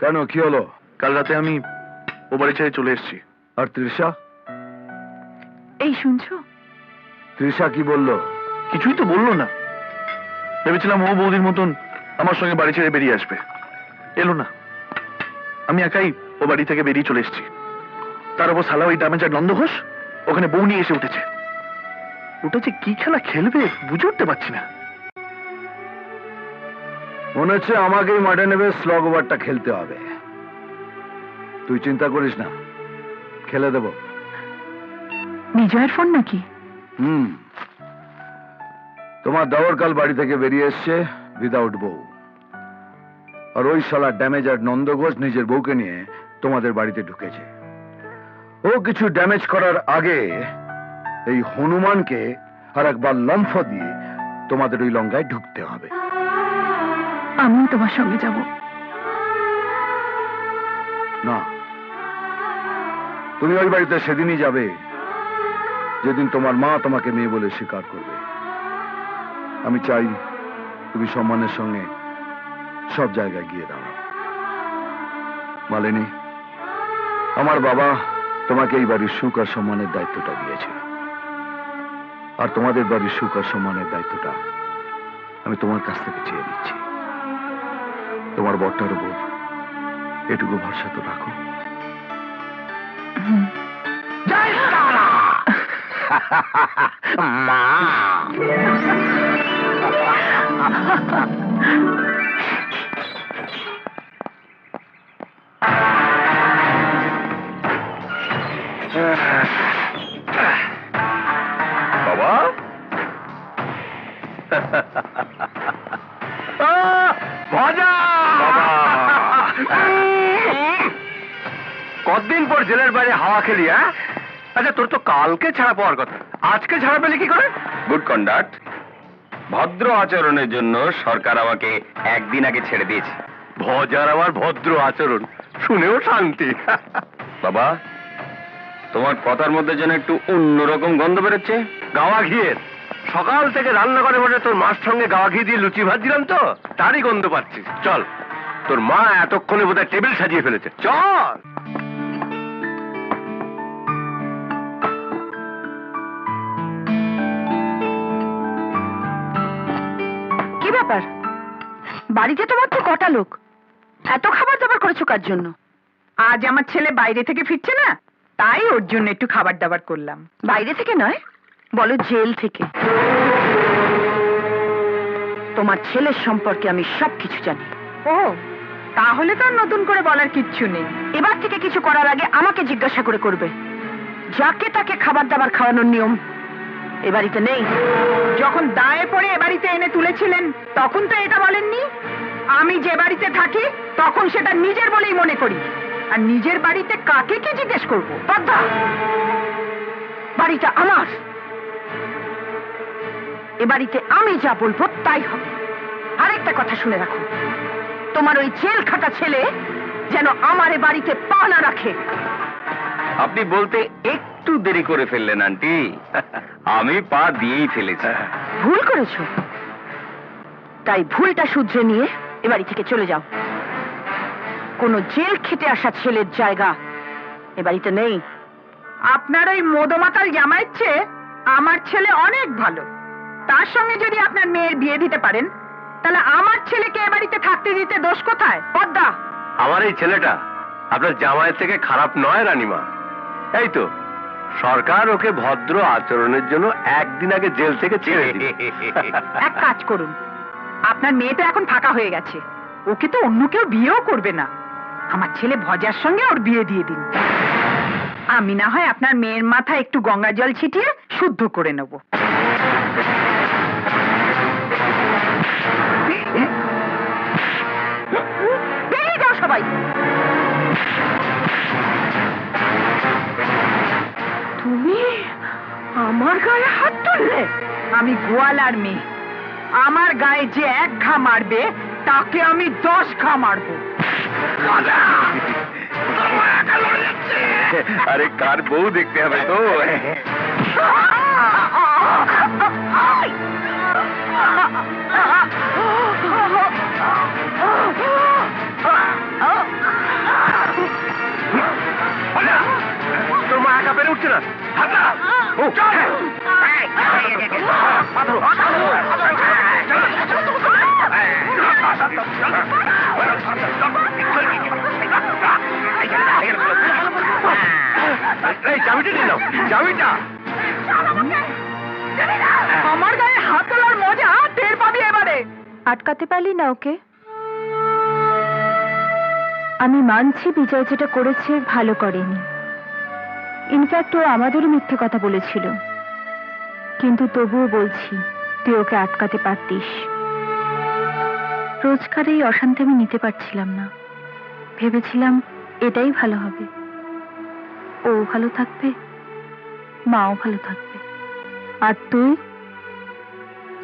কেন, কি হলো? কাল রাতে আমি ও বাড়ি ছেড়ে চলে এসেছি। আর তৃষা? এই শুনছো? তৃষা কি বললো? কিছুই তো বললো না। ভেবেছিলাম ও বৌদির মতন আমার সঙ্গে বাড়ি ছেড়ে বেরিয়ে আসবে, এলো না। আমি একাই ও বাড়ি থেকে বেরিয়ে চলে এসেছি। তার উপর সালা ওই ড্যামেজার নন্দ ঘোষ ওখানে বউ নিয়ে এসে উঠেছে। ওটা যে কি খেলা খেলবে বুঝে উঠতে পারছি না। মনে হচ্ছে আমাকেই মাঠে নেবে স্লগ ওভারটা খেলতে হবে। তুই চিন্তা করিস না, খেলে দেব। বিজয়ের ফোন নাকি? তোমার দেওর কাল বাড়ি থেকে বেরিয়ে এসছে উইদাউট বউ। আর ওই শালা ড্যামেজার নন্দ ঘোষ নিজের বউকে নিয়ে তোমাদের বাড়িতে ঢুকেছে। ও কিছু ড্যামেজ করার আগে এই হনুমানকে আর একবার লম্ফ দিয়ে তোমাদের ওই লঙ্কায় ঢুকতে হবে। আমিও তোমার সঙ্গে যাব। না, তুমি ওই বাড়িতে সেদিনই যাবে যেদিন তোমার মা তোমাকে মেয়ে বলে স্বীকার করবে। আমি চাই তুমি সম্মানের সঙ্গে সব জায়গায় গিয়ে দাঁড়াও। মালিনী, আমার বাবা তোমাকে এই বাড়ির সুখ আর সম্মানের দায়িত্বটা দিয়েছে, আর তোমাদের বাড়ির সুখ আর সম্মানের দায়িত্বটা আমি তোমার কাছ থেকে চেয়ে নিচ্ছি। তোমার বরটার উপর এটুকু ভরসা তো রাখো। বাবা, ভজা কতদিন পর জেলের বাইরে হাওয়া খেলি? হ্যাঁ, আচ্ছা তোর তো কালকে ছাড়া পাওয়ার কথা, আজকে ছাড়া পেলে কি করে? গুড কন্ডাক্ট, ভদ্র আচরণের জন্য সরকার আমাকে একদিন আগে ছেড়ে দিয়েছে। ভজার আবার ভদ্র আচরণ শুনেও শান্তি। বাবা, তোমার কথার মধ্যে যেন একটু অন্যরকম গন্ধ বেরোচ্ছে। গাওয়া ঘিয়ের। সকাল থেকে রান্না করে বসে তোর মার সঙ্গে গাওয়া ঘি দিয়ে লুচি ভাজছিলাম তো, তারই গন্ধ পাচ্ছিস। চল, তোর মা এতক্ষণে বোধহয় টেবিল সাজিয়ে ফেলেছে, চল। কি ব্যাপার, বাড়িতে তোমার তো কটা লোক, এত খাবার দাবার করেছো কার জন্য? আজ আমার ছেলে বাইরে থেকে ফিরছে না, তাই ওর জন্য একটু খাবার দাবার করলাম। বাইরে থেকে নয়, বলো জেল থেকে। তোমার ছেলের সম্পর্কে আমি সবকিছু জানি। ও, তাহলে তো আর নতুন করে বলার কিচ্ছু নেই। এবার থেকে কিছু করার আগে আমাকে জিজ্ঞাসা করে করবে। যাকে তাকে খাবার দাবার খাওয়ানোর নিয়ম এ বাড়িতে নেই। যখন দায়ে পড়ে এ বাড়িতে এনে তুলেছিলেন তখন তো এটা বলেননি। আমি যে বাড়িতে থাকি তখন সেটা নিজের বলেই মনে করি, আর নিজের বাড়িতে কাকে কি জিজ্ঞেস করবো? পদ্মা, বাড়িটা আমার। এ বাড়িতে আমি যা বলবো তাই হবে। আরেকটা কথা শুনে রাখো, তোমার ওই জেল খাটা ছেলে যেন আমার এ বাড়িতে পা না রাখে। আপনি বলতে একটু দেরি করে ফেললেন আন্টি, আমি পা দিয়েই ফেলেছি। ভুল করেছো, তাই ভুলটা শুধরে নিয়ে এ বাড়ি থেকে চলে যাও। কোনো জেল খেটে আসা ছেলের জায়গা এ বাড়িতে নেই। আপনার ওই মদমাতাল জামাইয়ের চেয়ে আমার ছেলে অনেক ভালো। তার সঙ্গে যদি আপনার মেয়ের বিয়ে দিতে পারেন, তাহলে আমার ছেলেকে এ বাড়িতে থাকতে দিতে দোষ কোথায়? পদ্মা, আমার এই ছেলেটা আপনার জামাইয়ের থেকে খারাপ নয় রানীমা। এই তো সরকার ওকে ভদ্র আচরণের জন্য একদিন আগে জেল থেকে ছেড়ে দিল। এক কাজ করুন, আপনার মেয়েটা এখন ফাঁকা হয়ে গেছে, ওকে তো অন্য কেউ বিয়েও করবে না। আমার ছেলে ভজার সঙ্গে ওর বিয়ে দিয়ে দিন। আমি না হয় আপনার মেয়ের মাথায় একটু গঙ্গা জল ছিটিয়ে শুদ্ধ করে নেব। বেরিয়ে যাও সবাই। তুমি আমার গায়ে হাত তুললে? আমি গোয়ালার মেয়ে, আমার গায়ে যে এক ঘা মারবে তাকে আমি 10 ঘা মারবো। আরে কার বউ দেখতে হবে তো। চাবিটা নিয়ে নাও, চাবিটা। আমার গায়ে হাত তোলার মজা টের পাবি এবারে। আটকাতে পারলি না ওকে? আমি মানছি বিজয় যেটা করেছে ভালো করেনি। ইনফ্যাক্ট ও আমাদেরও মিথ্যে কথা বলেছিল, কিন্তু তবুও বলছি তুই ওকে আটকাতে পারতিস। রোজকার এই অশান্তি আমি নিতে পারছিলাম না। ভেবেছিলাম এটাই ভালো হবে, ও ভালো থাকবে, মাও ভালো থাকবে। আর তুই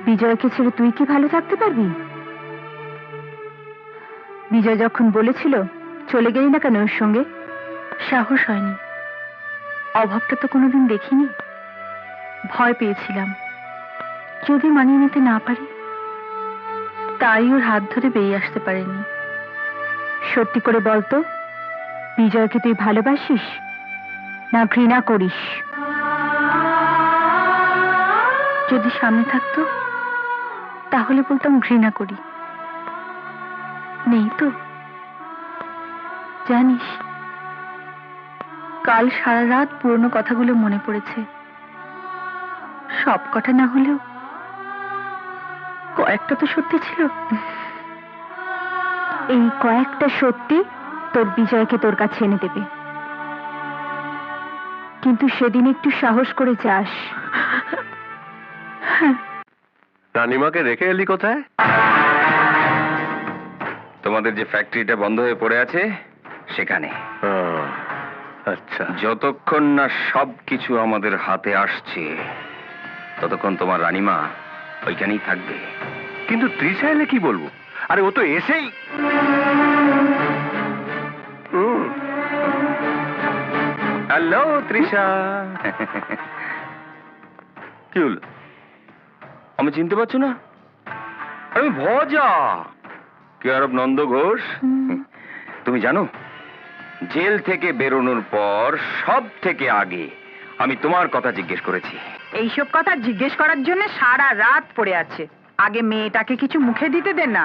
বিজয়কে ছেড়ে তুই কি ভালো থাকতে পারবি? বিজয় যখন বলেছিল চলে গেলি না কেন ওর সঙ্গে, সাহস হয়নি। অভাবটা তো কোনোদিন দেখিনি। ভয় পেয়েছিলাম যদি মানিয়ে নিতে না পারি, তাই ওর হাত ধরে বেরিয়ে আসতে পারেনি। সত্যি করে বলতো, বিজয়কে তুই ভালোবাসিস না ঘৃণা করিস? যদি সামনে থাকতো তাহলে বলতাম ঘৃণা করি। নেই তো? জানিস, কাল সারা রাত পুরনো কথাগুলো মনে পড়েছে। সব কথা না হলেও কয়েকটা তো সত্যি ছিল। এই কয়েকটা সত্যি তোর বিজয়কে তোর কাছে এনে দেবে। কিন্তু সেদিন একটু সাহস করে যাস। রানীমাকে রেখে এলি কোথায়? তোমাদের যে ফ্যাক্টরিটা বন্ধ হয়ে পড়ে আছে সেখানে। আচ্ছা, যতক্ষণ না সবকিছু আমাদের হাতে আসছে ততক্ষণ তোমার রানীমা ওইখানেই থাকবে। কিন্তু তৃষা এলে কি বলবো? আরে ও তো এসেই। হ্যালো তৃষা। কি হলো, আমি চিনতে পারছো না? আমি ভজা কেয়ারব নন্দ ঘোষ। তুমি জানো, জেল থেকে বেরোনোর পর সব থেকে আগে আমি তোমার কথা জিজ্ঞেস করেছি। এইসব কথা জিজ্ঞেস করার জন্য সারা রাত পড়ে আছে। আগে মেয়েটাকে কিছু মুখে দিতে দে না।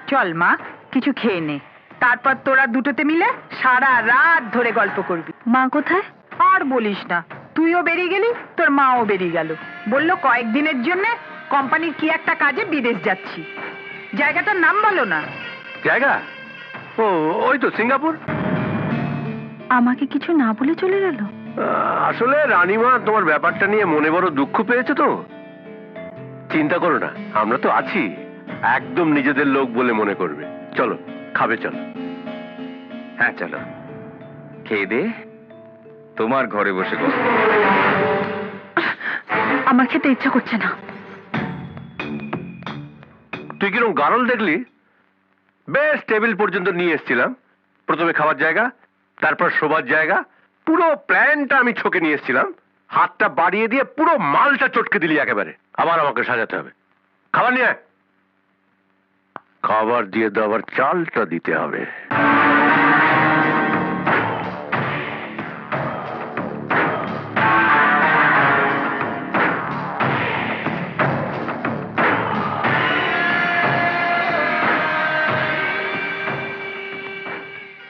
চল মা, কিছু খেয়ে নে, তারপর তোরা দুটোতে মিলে সারা রাত ধরে গল্প করবি। মা কোথায়? আর বলিস না, তুইও বেরিয়ে গেলি, তোর মাও বেরিয়ে গেল। বললো কয়েকদিনের জন্য কোম্পানির কি একটা কাজে বিদেশ যাচ্ছি। জায়গাটার নাম বলো না। জায়গা? ও, ওই তো সিঙ্গাপুর। আমাকে কিছু না বলে চলে গেল? আসলে রানীমা তোমার ব্যাপারটা নিয়ে মনে বড় দুঃখ পেয়েছে তো। চিন্তা করো না, আমরা তো আছি। একদম নিজেদের লোক বলে মনে করবে। চলো, খাবে চলো। হ্যাঁ চলো, খেয়ে দে তোমার ঘরে বসে গল্প। আমার খেতে ইচ্ছা করছে না। তুই কিরকম গারল দেখলি? বেশ টেবিল পর্যন্ত নিয়ে এসেছিলাম। প্রথমে খাবার জায়গা, তারপর শোবার জায়গা। পুরো প্ল্যানটা আমি ছকে নিয়ে এসেছিলাম। হাতটা বাড়িয়ে দিয়ে পুরো মালটা চটকে দিলি একেবারে। আবার আমাকে সাজাতে হবে। খাবার নিয়ে আয়। খাবার দিয়ে দেওয়ার চালটা দিতে হবে।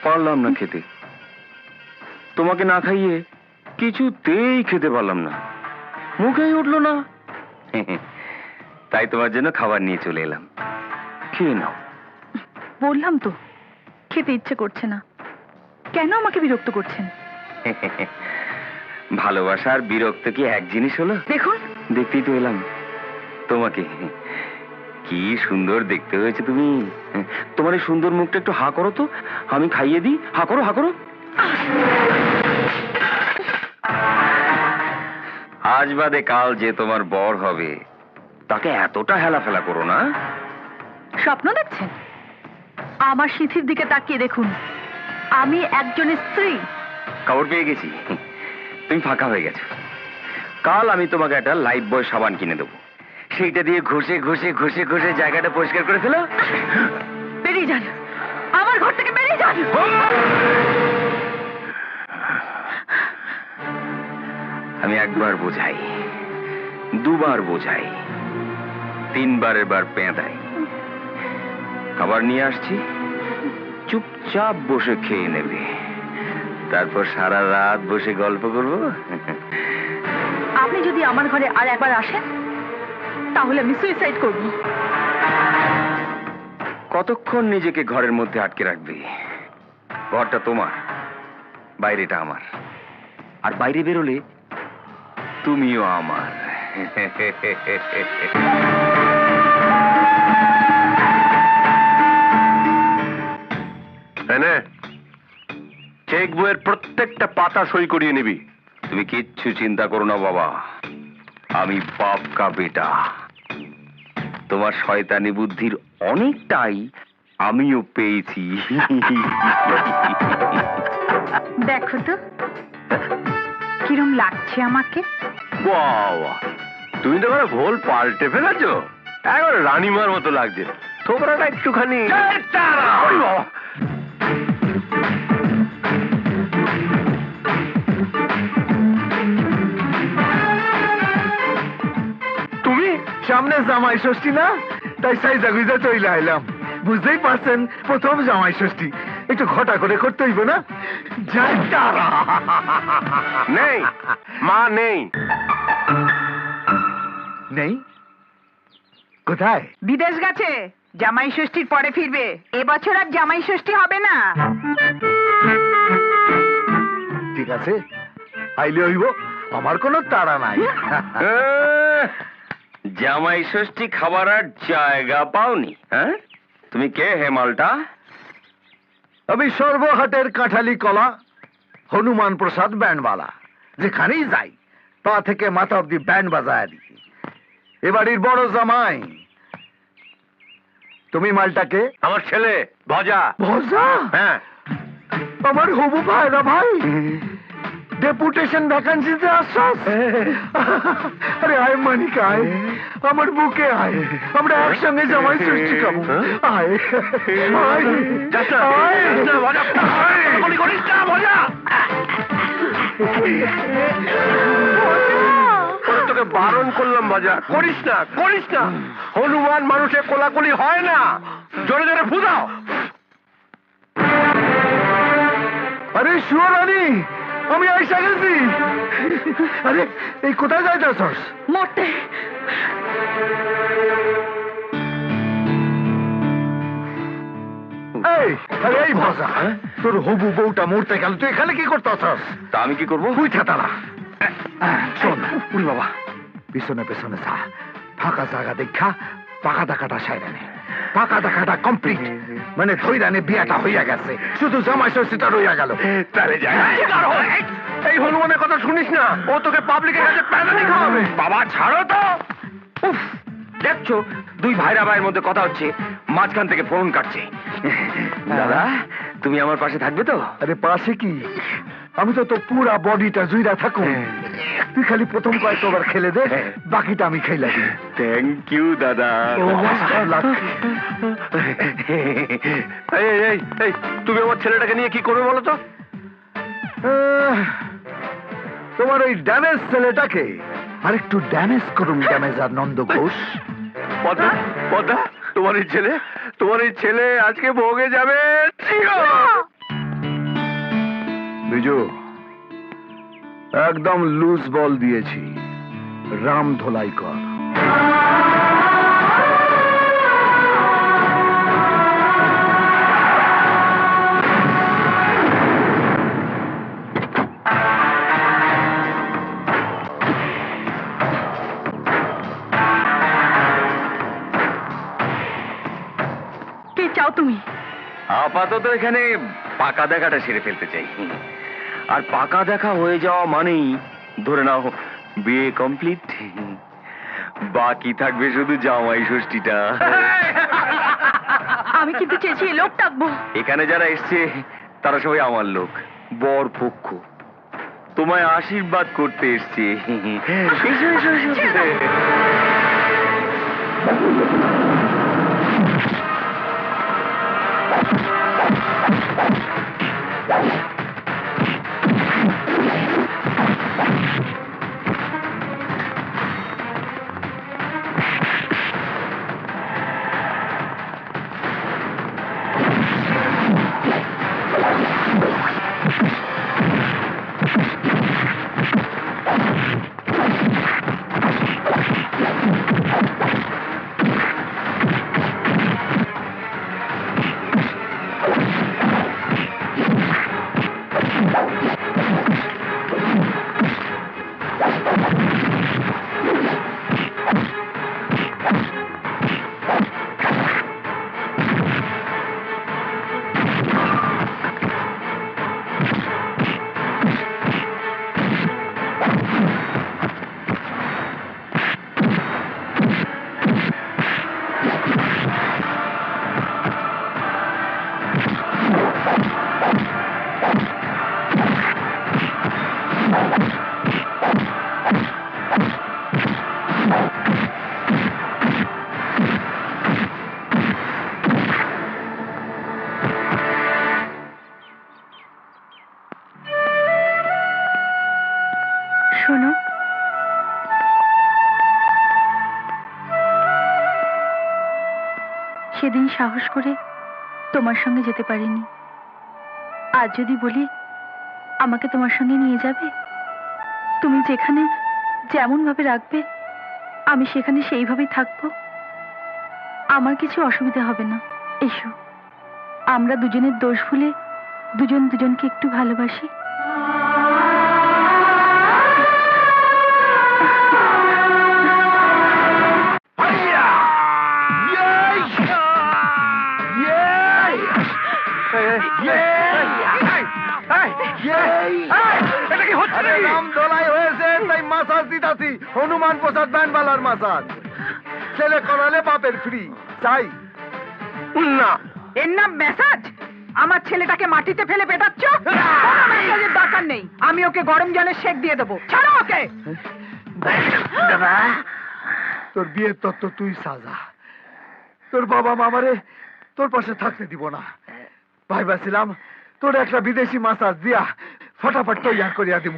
পারলাম না খেতে, তোমাকে না খাইয়ে কিছুতেই খেতে পারলাম না, মুখেই উঠলো না। তাই তোমার জন্য খাবার নিয়ে চলে এলাম, খেয়ে নাও। বললাম তো খেতে ইচ্ছে করছে না। কেন আমাকে বিরক্ত করছেন? ভালোবাসা আর বিরক্ত কি এক জিনিস হলো? দেখুন, দেখতেই তো এলাম তোমাকে। কি সুন্দর দেখতে হয়েছে তুমি। তোমার এই সুন্দর মুখটা একটু হা করো তো, আমি খাইয়ে দিই। হা করো, হা করো। আজ বাদে কাল যে তোমার বর হবে তাকে এতটা হেলাফেলা করো না। স্বপ্ন দেখছেন? আমার সিঁথির দিকে তাকিয়ে দেখুন, আমি একজনের স্ত্রী। খবর পেয়ে গেছি, তুমি ফাঁকা হয়ে গেছো। কাল আমি তোমাকে একটা লাইফ বয় সাবান কিনে দেবো, সেইটা দিয়ে ঘষে ঘষে ঘষে ঘষে জায়গাটা পরিষ্কার করে ফেলো। বেরিয়ে যান, আমার ঘর থেকে বেরিয়ে যান। আমি একবার বোঝাই, দুবার বোঝাই, তিনবারের বার পেঁদাই। খাবার নিয়ে আসছি, চুপচাপ বসে খেয়ে নেবে, তারপর সারা রাত বসে গল্প করব। আপনি যদি আমার ঘরে আর একবার আসেন তাহলে আমি সুইসাইড করব। কতক্ষণ নিজেকে ঘরের মধ্যে আটকে রাখবি? ঘরটা তোমার, বাইরেটা আমার, আর বাইরে বেরোলে তুমিও আমার। চেক বইয়ের প্রত্যেকটা পাতা সই করিয়ে নিবি। তুমি কিচ্ছু চিন্তা করো না বাবা, আমি বাপ কা বেটা। তোমার শয়তানি বুদ্ধির অনেকটাই আমিও পেয়েছি। দেখো তো কিরম লাগছে আমাকে। বাবা, তুমি তো মানে ভোল পাল্টে ফেলেছো, একবার রানীমার মতো লাগছে। থোবরাটা একটুখানি। ওই বাবা, তুমি সামনে জামাই ষষ্ঠী না, তাই সাইজা গুইজা চলে আইলাম। বুঝতেই পারছেন, প্রথম জামাই ষষ্ঠী, একটু ঘটা করে করতে হইব না? যাই তারা। নেই মা, নেই। নেই? কোথায়? বিদেশ গেছে, জামাই ষষ্ঠীর পরে ফিরবে। এবছর আর জামাই ষষ্ঠী হবে না। ঠিক আছে, আইলে হইব, আমার কোনো তাড়া নাই। জামাই ষষ্ঠী খাবার আর জায়গা পাওনি? হ্যাঁ, তুমি কে হে মালটা? আমি সর্বহাটের কাঁঠালি কলা হনুমান প্রসাদ ব্যান্ডওয়ালা। যেখানেই যাই পা থেকে মাথা অব্দি ব্যান্ড বাজায় দিই। এবাড়ির বড় জামাই। তুমি মালটাকে? আমার ছেলে ভজা। ভজা? হ্যাঁ। আমার হবু ভাইরা ভাই, ডেপুটেশন ভ্যাকান্সিতে আসছাস? আরে আয় মানিক, আয় আমার বুকে আয়, আমরা একসঙ্গে জামাই সৃষ্টি খাবো। আয় আয় তোকে বারণ করলাম ভজা, করিস না, করিস না। হনুমান মানুষের কোলাকুলি হয় না। জোরে জোরে ফুদাও। আরে শুয়ারানি, আমি আইসা গেছি। আরে এই কোথায় যাইতেছস? মরতে। এই আরে এই ভজা, তোর হবু বউটা মরতে গেল, তুই এখানে কি করতেছস? তা আমি কি করবো? উঠে দাঁড়া। শোন, উরি বাবা, পিছনে পেছনে যা, ফাঁকা জায়গা দেখা পাকা দাকাটা সাইরা নে। পাকা দাকাটা কমপ্লিট, মানে ধৈরানে বিয়াটা হইয়া গেছে, শুধু জামাই ষষ্ঠীটা রইয়া গেল। তাহলে যাই। এই হনুমানের কথা শুনিস না, ও তোকে পাবলিকের কাছে প্যাদানি খাওয়াবে। বাবা ছাড়ো তো। উফ, দেখছো দুই ভাইরা ভাইয়ের মধ্যে কথা হচ্ছে, মাঝখান থেকে ফোন কাটছে। দাদা, তুমি আমার পাশে থাকবে তো? আরে পাশে কি, আমি তো তোর পুরা বডিটা জুইরা থাকো। তুই খালি প্রথম কয়েকবার খেলে দে, বাকিটা আমি খেলা দিই। থ্যাংক ইউ দাদা। এই এই এই, তুমি আমার ছেলেটাকে নিয়ে কি করবে বলো তো? তোমার ওই ড্যামেজ ছেলেটাকে আরেকটু ড্যামেজ করুন, ড্যামেজ আর নন্দ ঘোষ। পদা, পদা, তোমার এই ছেলে আজকে ভোগে যাবে। বিজু, একদম লুজ বল দিয়েছি, রাম ধোলাই কর। কে চাও তুমি? আপাতত এখানে পাকা দেখাটা সেরে ফেলতে চাই, আর পাকা দেখা হয়ে যাওয়া মানেই ধরে নাও বিয়ে কমপ্লিট। বাকি থাকবে শুধু জামাই ষষ্ঠীটা। আমি কিন্তু চেয়েছি এই লোক ডাকবো। এখানে যারা এসছে তারা সবাই আমার লোক, বর পক্ষ, তোমায় আশীর্বাদ করতে এসছে। এসো, এসো, এসো। সাহস করে তোমার সঙ্গে যেতে পারিনি। আজ যদি বলি আমাকে তোমার সঙ্গে নিয়ে যাবে, তুমি যেখানে যেমন ভাবে রাখবে আমি সেখানে সেইভাবেই থাকবো। আমার কিছু অসুবিধা হবে না। এসো, আমরা দুজনের দোষ ভুলে দুজন দুজনকে একটু ভালোবাসি। হনুমান প্রসাদ ব্যানবালার মাসাজ ছেলে করালে বাপের ফ্রি চাই না, এর নাম মেসাজ? আমার ছেলেটাকে মাটিতে ফেলে পেটাচ্ছ? কোনো মেসাজের দরকার নেই, আমি ওকে গরম জলে সেক দিয়ে দেবো। ছাড়ো ওকে। তোর বিয়ের তত্ত্ব তুই সাজা, তোর বাবা মামারে তোর পাশে থাকতে দিব না। ভাইবাছিলাম তোর একটা বিদেশি মাসাজ দিয়া ফটাফট তৈয়ার করিয়া দিব।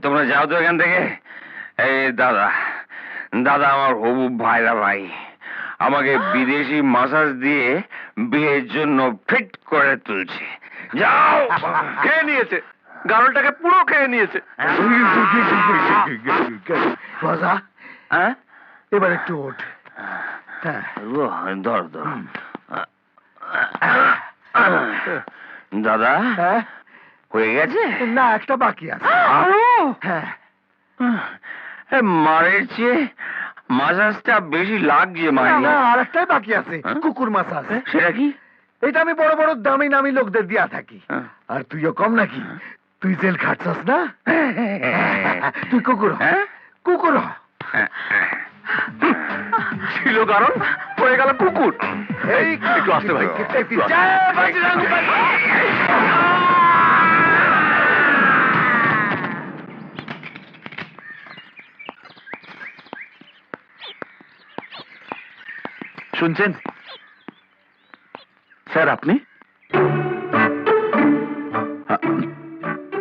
তোমরা যাও তো এখান থেকে। এই দাদা, দাদা আমার হবু ভাইরা ভাই আমাকে বিদেশি মাসাজ দিয়ে বিয়ের জন্য ফিট করে তুলছে। যাও। খেয়ে নিয়েছে, গারলটাকে পুরো খেয়ে নিয়েছে। রাজা হ্যাঁ, এবার একটু ওঠ। হ্যাঁ, ধর ধর। দাদা, হ্যাঁ, হয়ে গেছে? না একটা বাকি আছে। হ্যাঁ, মারের চেয়ে মাসাজটা বেশি লাগছে মানে। না আর একটাই বাকি আছে, কুকুর মাসাজ। সেটা কি? এটা আমি বড় বড় দামি নামি লোকদের দিয়া থাকি। হ্যাঁ। আর তুইও কম নাকি? তুই জেল খাটছস না? তুই কুকুর হ। হ্যাঁ? কুকুর হ। ছিল কারণ হয়ে গেল কুকুর। এই একটু আসতে ভাই, একটু আসতে। জয় বজরং বলী। শুনছেন স্যার? আপনি?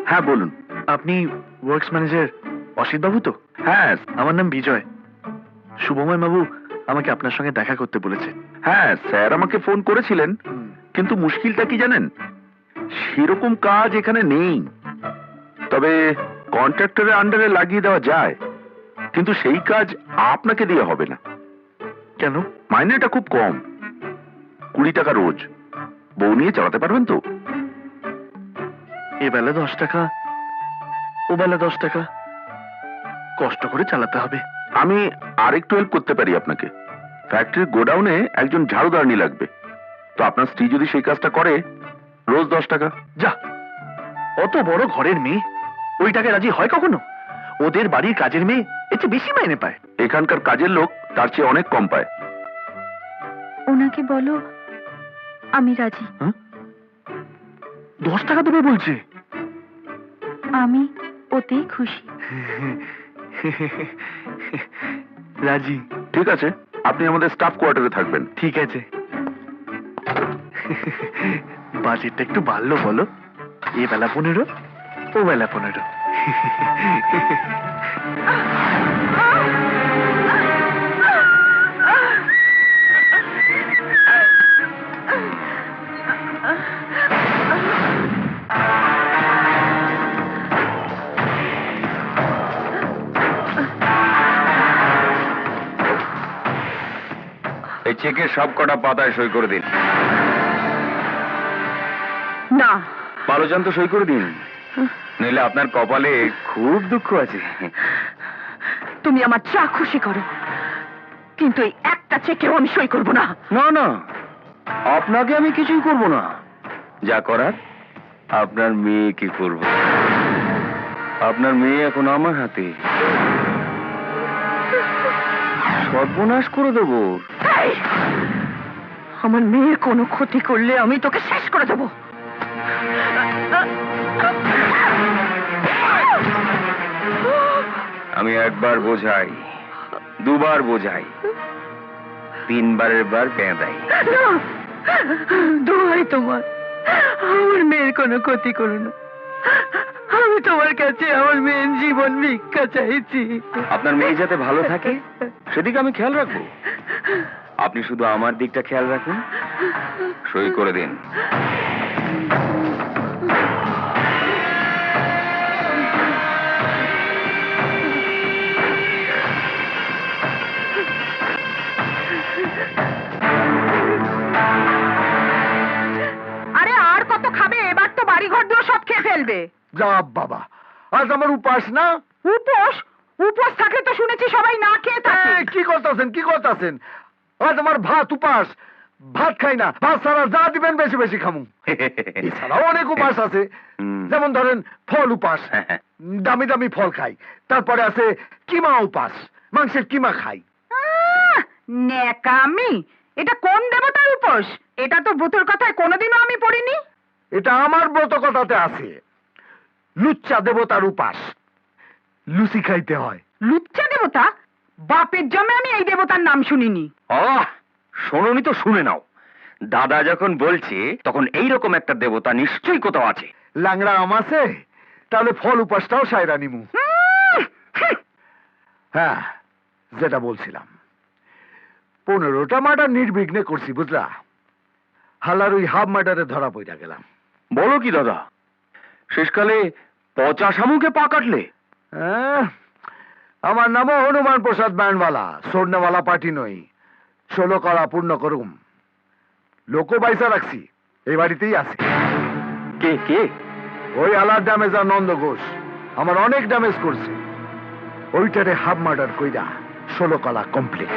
হ্যাঁ বলুন। আপনি ওয়ার্কস ম্যানেজার অসিত বাবু তো? হ্যাঁ, আমার নাম বিজয়। শুভময় বাবু আমাকে আপনার সঙ্গে দেখা করতে বলেছে। হ্যাঁ স্যার, আমাকে ফোন করেছিলেন, কিন্তু মুশকিলটা কি জানেন, সেরকম কাজ এখানে নেই। তবে কন্ট্রাক্টরের আন্ডারে লাগিয়ে দেওয়া যায়, কিন্তু সেই কাজ আপনাকে দিয়ে হবে না। কেন? মাইনেটা খুব কম, 20 টাকা রোজ। বউ নিয়ে চালাতে পারবেন তো? এ বেলা 10 টাকা, ও বেলা 10 টাকা, কষ্ট করে চালাতে হবে। আমি আরেকটু হেল্প করতে পারি আপনাকে। ফ্যাক্টরির গোডাউনে একজন ঝাড়ুদারনি লাগবে, তো আপনার স্ত্রী যদি সেই কাজটা করে, রোজ 10 টাকা। যা, অত বড় ঘরের মেয়ে ওই টাকায় রাজি হয় কখনো? ওদের বাড়ির কাজের মেয়ে এর চেয়ে বেশি মাইনে পায়। এখানকার কাজের লোক তার চেয়ে অনেক কম পায়। ওনাকে বলো আমি রাজি। 10 টাকা দেবে বলছে? আমি ওতেই খুশি। রাজি। ঠিক আছে, আপনি আমাদের স্টাফ কোয়ার্টারে থাকবেন। ঠিক আছে। বাজেটটা একটু বাড়লো বলো? এ বেলা 15, ও বেলা 15। এই চেকের সব কটা পাতায় সই করে দিন। না, বালুচান তো সই করে দিন, নইলে আপনার কপালে খুব দুঃখ আছে। তুমি আমার যা খুশি করো, কিন্তু এই একটা চেকেও আমি সই করবো না। না না, আপনাকে আমি কিছুই করব না। যা করার আপনার মেয়েকে করব। আপনার মেয়ে এখন আমার হাতে। সর্বনাশ করে দেবো। এই, আমার মেয়ের কোনো ক্ষতি করলে আমি তোকে শেষ করে দেবো। আমি একবার বোঝাই, দুবার বোঝাই, 3 বারের বার পেঁদাই। দোহাই তোমার, আমার মেয়ের কোনো ক্ষতি করো না। আমি আমি তোমার কাছে আমার মেয়ের জীবন ভিক্ষা চাইছি। আপনার মেয়ে যাতে ভালো থাকে সেদিকে আমি খেয়াল রাখবো। আপনি শুধু আমার দিকটা খেয়াল রাখুন। সই করে দিন। আরে আর কত খাবে? এবার তো বাড়ি ঘর দিয়ে সব খেয়ে ফেলবে। যা বাবা, আজ আমার উপাস না। উপোস? উপোস থাকলে তো শুনেছি সবাই না খেয়ে থাকে। কি করতেছেন, কি করতেছেন? আজ আমার ভাত উপাস, ভাত খাই না, ভাত ছাড়া যা দিবেন বেশি বেশি খামু। এছাড়াও অনেক উপাস আছে, যেমন ধরেন ফল উপাস, দামি দামি ফল খাই। তারপরে আছে কিমা উপাস, মাংসের কিমা খাই। নেকামি! এটা কোন দেবতার উপোস? এটা তো ভূতের কথায় কোনোদিনও আমি পড়িনি। এটা আমার ব্রত কথাতে আছে। লুচ্চা দেবতার উপাস, লুচি খাইতে হয়। লুচ্চা দেবতা? বাপের জন্মে আমি এই দেবতার নাম শুনিনি। শোনোনি তো শুনে নাও। দাদা যখন বলছে তখন এইরকম একটা দেবতা নিশ্চয়ই কোথাও আছে। ল্যাংড়া আম আছে, তাহলে ফল উপাসটাও সাইরা নিমু। হ্যাঁ, যেটা বলছিলাম, 15টা মার্ডার নির্বিঘ্নে করছি, বুঝলা? হালার ওই হাফ মার্ডারে ধরা পড়া গেলাম। বলো কি দাদা, শেষকালে পচা শামুকে পা কাটলে? আমার নামও হনুমান প্রসাদ ব্যান্ডওয়ালা, সোডনেওয়ালা পার্টি নই। 16 কলা পূর্ণ করুম। লোকও বাইসা রাখছি, এই বাড়িতেই আছে। কে কে? ওই আলার ড্যামেজার নন্দ ঘোষ আমার অনেক ড্যামেজ করছে। ওইটারে হাফ মার্ডার কইরা 16 কলা কমপ্লিট।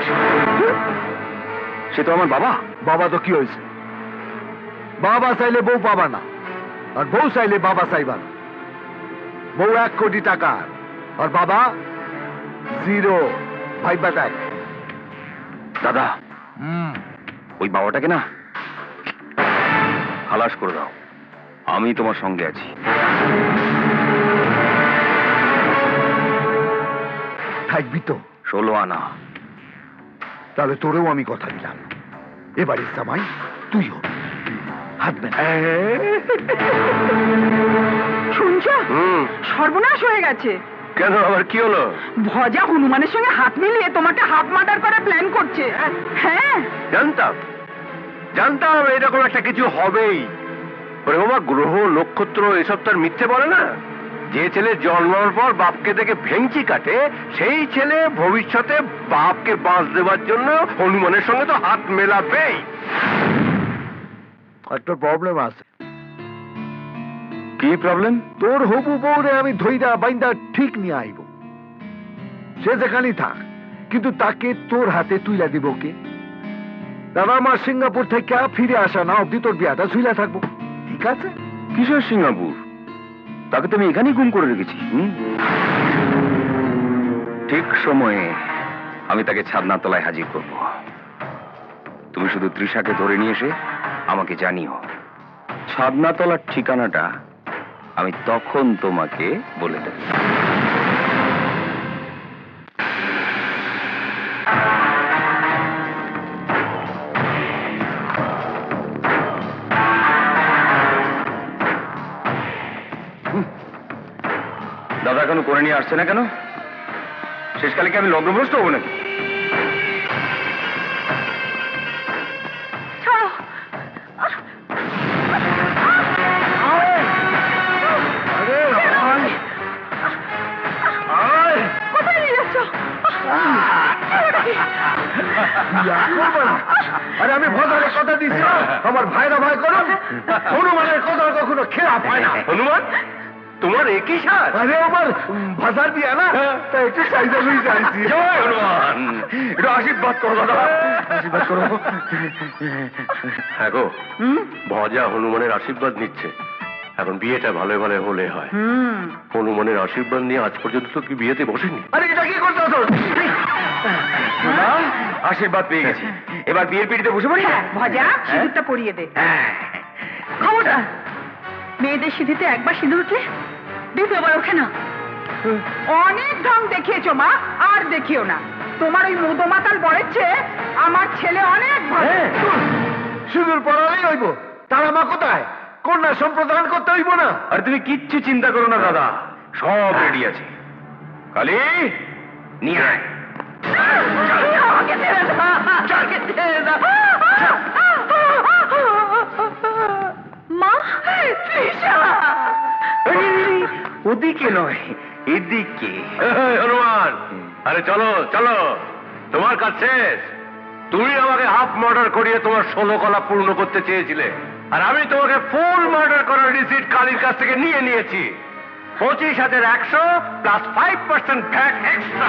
সে তো আমার বাবা। বাবা তো কি হয়েছে? বাবা চাইলে বউ পাবা না, আর বউ চাইলে বাবা চাইবা না। বউ 1 কোটি টাকার, আর বাবা 0। ভাইবা দেখ দাদা, ওই বাবাটাকে না খালাস করে দাও। আমি তোমার সঙ্গে আছি। থাকবি তো? 16 আনা। তাহলে তোরেও আমি কথা দিলাম, এবারের জামাই তুই হবি। হাঁটবে না। শুনছো? সর্বনাশ হয়ে গেছে। কেন, আবার কি হলো? ভজা হনুমানের সঙ্গে হাত মিলিয়ে তোমাকে হাফ মার্ডার করার প্ল্যান করছে। হ্যাঁ, জানতাম জানতাম এরকম একটা কিছু হবেই। ওরে বাবা, গ্রহ নক্ষত্র এসব তার মিথ্যে বলে না। যে ছেলে জন্মানোর পর বাপকে দেখে ভেঙচি কাটে, সেই ছেলে ভবিষ্যতে বাপকে বাঁচ দেওয়ার জন্য হনুমানের সঙ্গে তো হাত মেলাবেই। একটা প্রবলেম আছে। কি প্রবলেম? তোর হবু বউরে আমি ধইরা বাইন্দা ঠিক নিয়ে আইব। সে যেখানেই থাক, কিন্তু তাকে তোর হাতে তুইলা দিব কে? দাদা, আমার সিঙ্গাপুর থেকে ফিরে আসা না অব্দি তোর বিয়াটা ঝুইলা থাকবো, ঠিক আছে? কিসের সিঙ্গাপুর? তাকে তো আমি এখানেই গুম করে রেখেছি। ঠিক সময়ে আমি তাকে ছাদনার তলায় হাজির করব। তুমি শুধু তৃষাকে ধরে নিয়ে এসে আমাকে জানিও। ছাদনাতলার ঠিকানাটা আমি তখন তোমাকে বলে দেব। দাদা এখনো করে নিয়ে আসছে না কেন? শেষকালে কি আমি লগ্নভ্রষ্ট হবো নাকি? ছাড়ো। কোথায় নিয়ে যাচ্ছ? আরে আমি ভদ্রের কথা দিচ্ছি, আমার ভাইরা ভাই করো। হনুমানের কথা কখনো খেয়া পায় না। হনুমান, তোমার একই সাজ? আরে আমার ভাষার বিয়া না, তাই একটু সাইজে লুই যাইছি। জয় হনুমান, একটু আশীর্বাদ করো দাদা, আশীর্বাদ করো। হ্যাঁ গো, ভজা হনুমানের আশীর্বাদ নিচ্ছে। এখন বিয়েটা ভালো ভালো হলে হয়। হনুমানের আশীর্বাদ নিয়ে আজ পর্যন্ত তো কি বিয়েতে বসেনি? আরে এটা কি করতে আশীর্বাদ পেয়ে গেছি, এবার বিয়ের পিড়িতে বসে পড়ি। ভজা সিঁদুরটা পরিয়ে দে। খবরদার, মেয়েদের সিঁথিতে একবার সিঁদুর উঠলে দ্বিতীয়বার ওঠে না। অনেক ঢং দেখিয়েছো মা, আর দেখিও না। তোমার ওই মুদমাতাল বরের চেয়ে আমার ছেলে অনেক ভালো। সিঁদুর পরালেই হইব, তারা মা কোথায়? কন্যা সম্প্রদান করতে হইব না? আর তুমি কিচ্ছু চিন্তা করো না দাদা, সব রেডি আছে। কালী, নিয়ে আয়। মা, ওদিকে নয়, এদিকে। হনুমান, আরে চলো চলো, তোমার কাজ শেষ। তুমি আমাকে হাফ মার্ডার করিয়ে তোমার 16 কলা পূর্ণ করতে চেয়েছিলে, আর আমি তোমাকে ফুল মার্ডার করার রিসিট কালীর কাছ থেকে নিয়ে নিয়েছি। 25,100 প্লাস 5% ভ্যাট এক্সট্রা।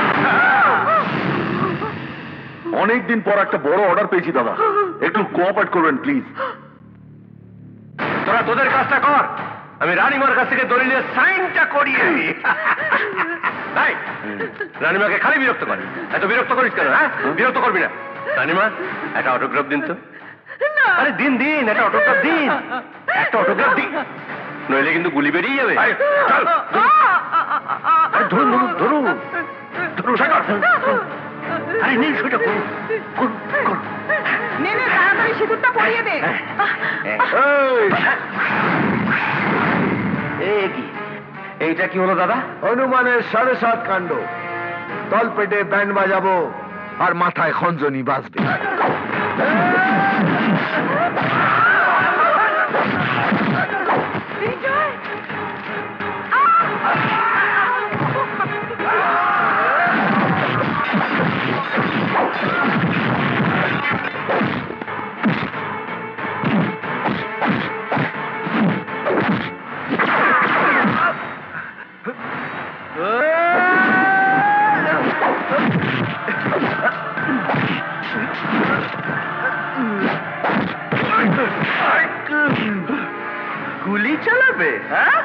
অনেকদিন পর একটা বড় অর্ডার পেয়েছি দাদা, একটু কোঅপারেট করবেন প্লিজ। তোরা তোদের কাজটা কর, আমি রানীমার কাছ থেকে দলিলের সাইনটা করিয়ে নিই। তাই রানীমাকে খালি বিরক্ত করে। এত বিরক্ত করিস কেন? হ্যাঁ, বিরক্ত করবি না। রানীমা, একটা অটোগ্রাফ দিন তো। আরে দিন দিন, একটা অটোগ্রাফ দিন, একটা অটোগ্রাফ দিন, নইলে কিন্তু গুলি বেরিয়ে যাবে। চল, ধরুন ধরুন ধরুন ধরুন, আরে নেই সেটা করুন করুন করুন। নে নে, তাড়াতাড়ি সিঁদুরটা পরিয়ে দে। এইটা কি হলো দাদা? হনুমানের 7.5 কাণ্ড। তল পেটে ব্যান্ড বাজাবো আর মাথায় খঞ্জনি বাজবে। গুলি চালাবে? হ্যাঁ,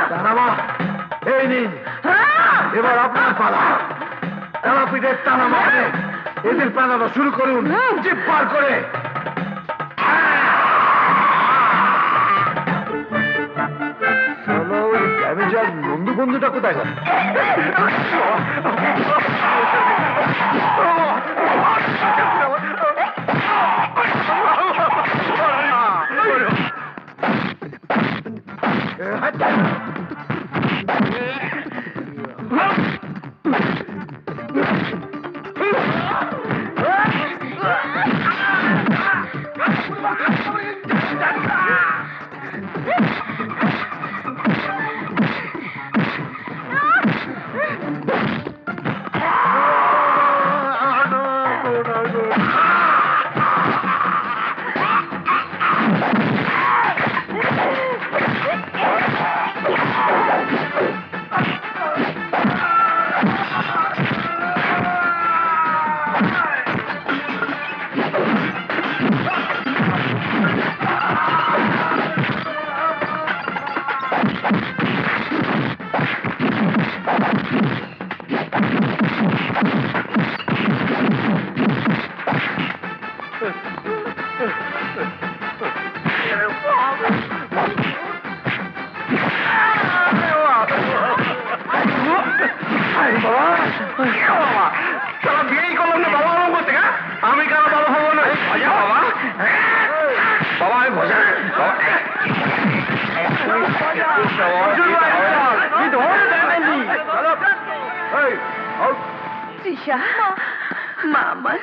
তানামা, এই নিন, এবার আপনার পালা। তারাপীঠের টানা মারলে এদের পালানো শুরু করুন, জিপ পার করে। ড্যামেজার নন্দু বন্ধুটা কোথায় গেল? বিয়েই করলাম না বাবা আমার করতে, আমি কেন বাবা হবো না? বাবা বাবা আমি ভজা তৃষা, মা আমার,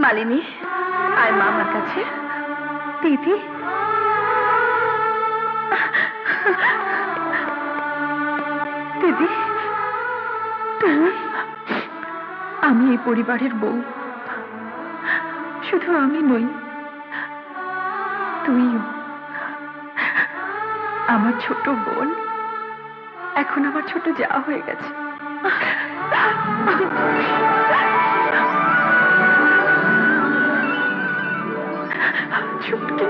মালিনী আয় মা আমার কাছে। দিদি, দিদি তুমি? আমি এই পরিবারের বউ, শুধু আমি নই, তুইও। আমার ছোট বোন এখন আমার ছোট যা হয়ে গেছে। ছুটকি,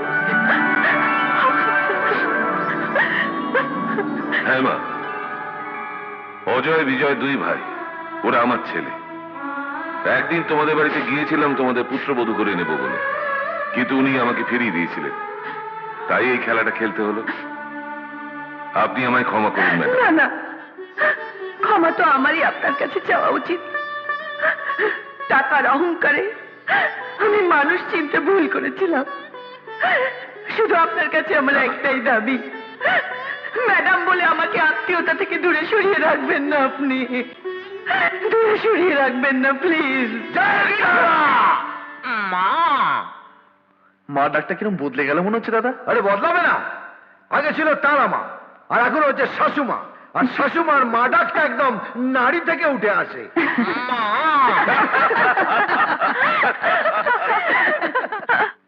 হ্যাঁ মা, অজয় বিজয় দুই ভাই, ওরা আমার ছেলে। একদিন তোমাদের বাড়িতে গিয়েছিলাম তোমাদের পুত্রবধূ করে নেব বলে, কিন্তু উনি আমাকে ফিরিয়ে দিয়েছিলেন, তাই এই খেলাটা খেলতে হলো। আপনি আমায় ক্ষমা করুন ম্যাডাম। না না, ক্ষমা তো আমারই আপনার কাছে চাওয়া উচিত। টাকার অহংকারে আমি মানুষ চিনতে ভুল করেছিলাম। শুধু আপনার কাছে আমার একটাই দাবি, ম্যাডাম বলে আমাকে আত্মীয়তা থেকে দূরে সরিয়ে রাখবেন না, আপনি দূরে সরিয়ে রাখবেন না প্লিজ। মা ডাকটা কিরম বদলে গেল মনে হচ্ছে দাদা। আরে বদলাবে না, আগে ছিল তারা মা, আর এখন হচ্ছে শাশুমা। আর শাশুমার মা ডাকটা একদম নাড়ি থেকে উঠে আসে।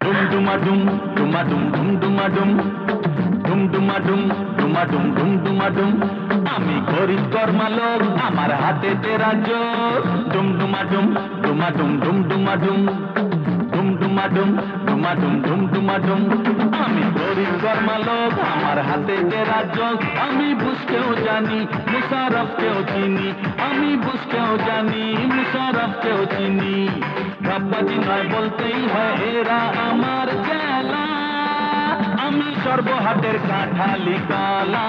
ডুম ডুমা ডুম ডুমা ডুম ডুম ডুমা ডুম ডুম ডুমা ডুম ডুমা ডুম ডুম ডুমা ডুম। আমি গরিব কর্মা লোক, আমার হাতে তেরা যোগ। ডুম ডুমা ডুম ডুমা ডুম ডুম ডুমা ডুম ডুম ডুমা ডুম ডুমা ডুম ডুম ডুমা ডুম। আমি গরিব কর্মা লোক, আমার হাতে তেরা যোগ। আমি বুঝকেও জানি, মুশারফকেও চিনি। আমি বুঝকেও জানি, মুশারফকেও চিনি। বাপ্পাজি নয় বলতেই হয় এরা আমার চেলা। আমি সর্বহাটের কাঁঠালি কলা,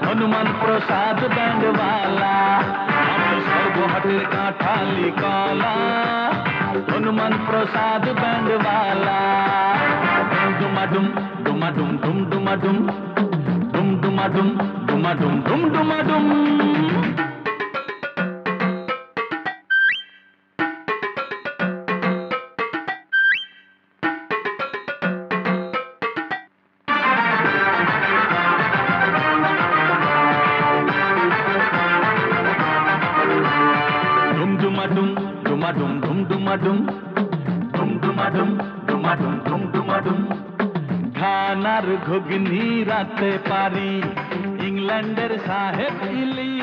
হনুমান প্রসাদ ব্যান্ডওয়ালা। আমি সর্বহাটের কাঁঠালি কলা, হনুমান প্রসাদ ব্যান্ডওয়ালা। ডুমাডুম ডুমাডুম ডুম ডুমাডুম ডুম ডুমাডুম ডুমাডুম ডুম ডুমাডুম। ডুমাডুম ডুমডুমাডুম ডুমডুমাডুম ডুমাডুম ডুমডুমাডুম ঘানার ঘুগনি রাতে পারি ইংল্যান্ডের সাহেব ইলি